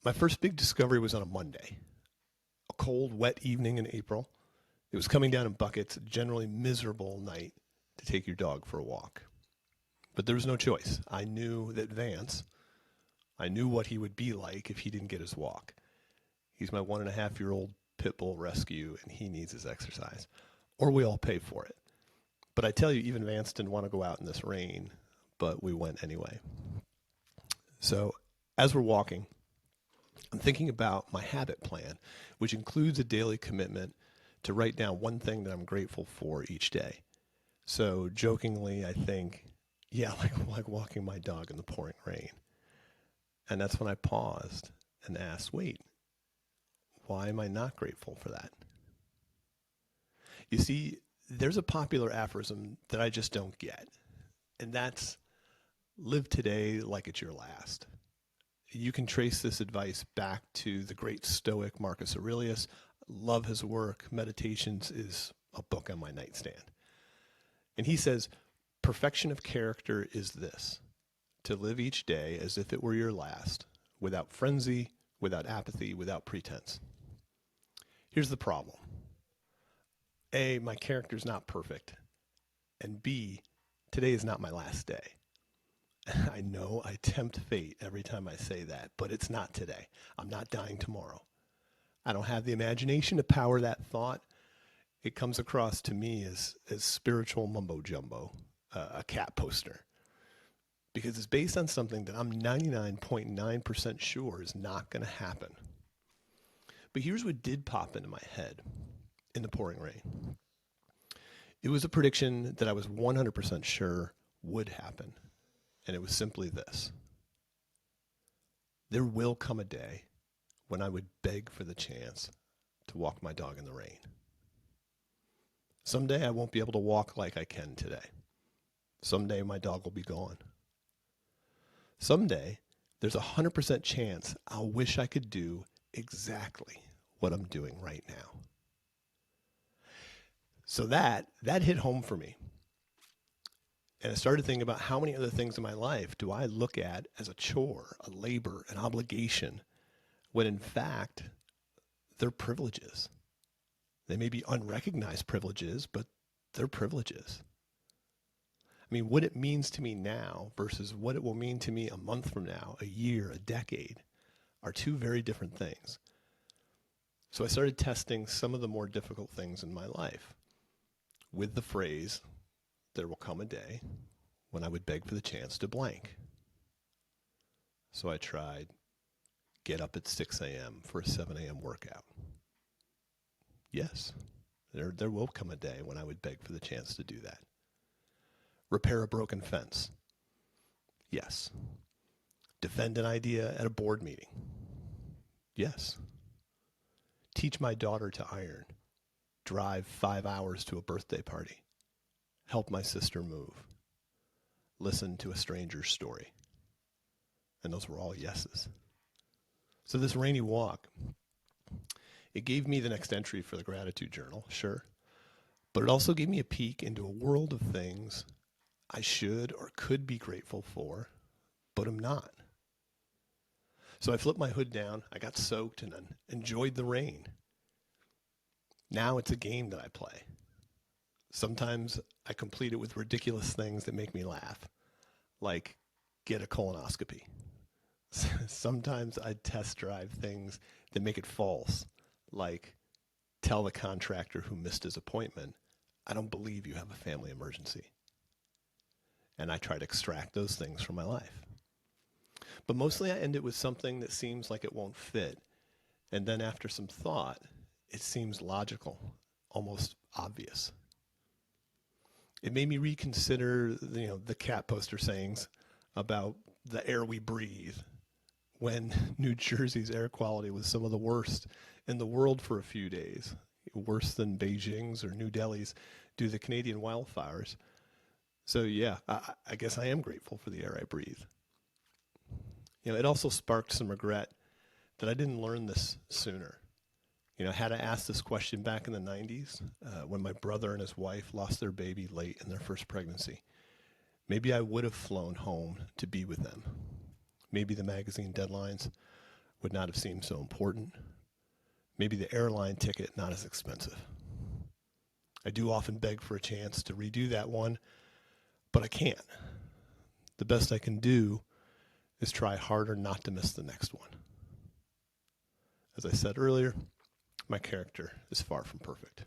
My first big discovery was on a Monday, a cold, wet evening in April. It was coming down in buckets, a generally miserable night to take your dog for a walk. But there was no choice. I knew that Vance, I knew what he would be like if he didn't get his walk. He's my 1.5-year-old Pitbull rescue, and he needs his exercise. Or we all pay for it. But I tell you, even Vance didn't want to go out in this rain, but we went anyway. So as we're walking, I'm thinking about my habit plan, which includes a daily commitment to write down one thing that I'm grateful for each day. So jokingly, I think, yeah, like walking my dog in the pouring rain. And that's when I paused and asked, wait, why am I not grateful for that? You see, there's a popular aphorism that I just don't get, and that's live today like it's your last. You can trace this advice back to the great Stoic Marcus Aurelius. Love his work. Meditations is a book on my nightstand. And he says, perfection of character is this, to live each day as if it were your last, without frenzy, without apathy, without pretense. Here's the problem. A, my character's not perfect. And B, today is not my last day. I know I tempt fate every time I say that, but it's not today. I'm not dying tomorrow. I don't have the imagination to power that thought. It comes across to me as spiritual mumbo jumbo, a cat poster, because it's based on something that I'm 99.9% sure is not going to happen. But here's what did pop into my head in the pouring rain. It was a prediction that I was 100% sure would happen. And it was simply this. There will come a day when I would beg for the chance to walk my dog in the rain. Someday I won't be able to walk like I can today. Someday my dog will be gone. Someday there's a 100% chance I'll wish I could do exactly what I'm doing right now. So that hit home for me. And I started thinking about how many other things in my life do I look at as a chore, a labor, an obligation, when in fact, they're privileges. They may be unrecognized privileges, but they're privileges. I mean, what it means to me now versus what it will mean to me a month from now, a year, a decade, are two very different things. So I started testing some of the more difficult things in my life with the phrase, there will come a day when I would beg for the chance to blank. So I tried get up at 6 a.m. for a 7 a.m. workout. Yes, there will come a day when I would beg for the chance to do that. Repair a broken fence. Yes. Defend an idea at a board meeting. Yes. Teach my daughter to iron. Drive 5 hours to a birthday party. Help my sister move. Listen to a stranger's story. And those were all yeses. So this rainy walk, it gave me the next entry for the gratitude journal, sure. But it also gave me a peek into a world of things I should or could be grateful for, but I'm not. So I flipped my hood down, I got soaked, and enjoyed the rain. Now it's a game that I play. Sometimes I complete it with ridiculous things that make me laugh, like get a colonoscopy. Sometimes I test drive things that make it false, like tell the contractor who missed his appointment, I don't believe you have a family emergency. And I try to extract those things from my life. But mostly I end it with something that seems like it won't fit. And then after some thought, it seems logical, almost obvious. It made me reconsider, the cat poster sayings about the air we breathe, when New Jersey's air quality was some of the worst in the world for a few days, worse than Beijing's or New Delhi's due to the Canadian wildfires. So yeah, I guess I am grateful for the air I breathe. It also sparked some regret that I didn't learn this sooner. Had I asked this question back in the 90s, when my brother and his wife lost their baby late in their first pregnancy, maybe I would have flown home to be with them. Maybe the magazine deadlines would not have seemed so important. Maybe the airline ticket not as expensive. I do often beg for a chance to redo that one, but I can't. The best I can do is try harder not to miss the next one. As I said earlier, my character is far from perfect.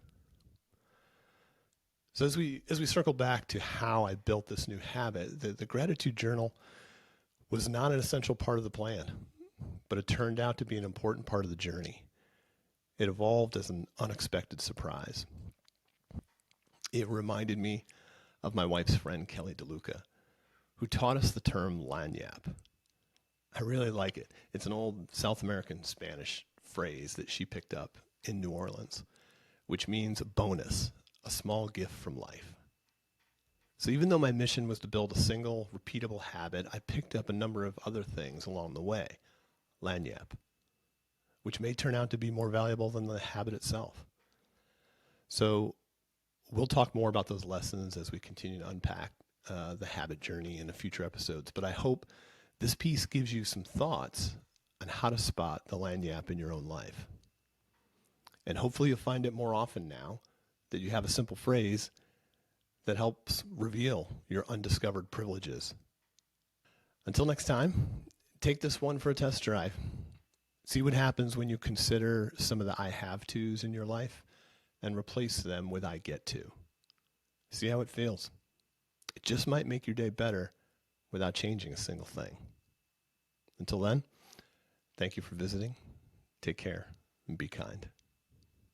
So as we circle back to how I built this new habit, the gratitude journal was not an essential part of the plan, but it turned out to be an important part of the journey. It evolved as an unexpected surprise. It reminded me of my wife's friend, Kelly DeLuca, who taught us the term lagniappe. I really like it. It's an old South American Spanish phrase that she picked up in New Orleans, which means a bonus, a small gift from life. So even though my mission was to build a single, repeatable habit, I picked up a number of other things along the way, lagniappe, which may turn out to be more valuable than the habit itself. So we'll talk more about those lessons as we continue to unpack the habit journey in the future episodes, but I hope this piece gives you some thoughts on how to spot the lagniappe in your own life. And hopefully you'll find it more often now that you have a simple phrase that helps reveal your undiscovered privileges. Until next time, take this one for a test drive. See what happens when you consider some of the I have tos in your life and replace them with I get to. See how it feels. It just might make your day better without changing a single thing. Until then, thank you for visiting. Take care and be kind.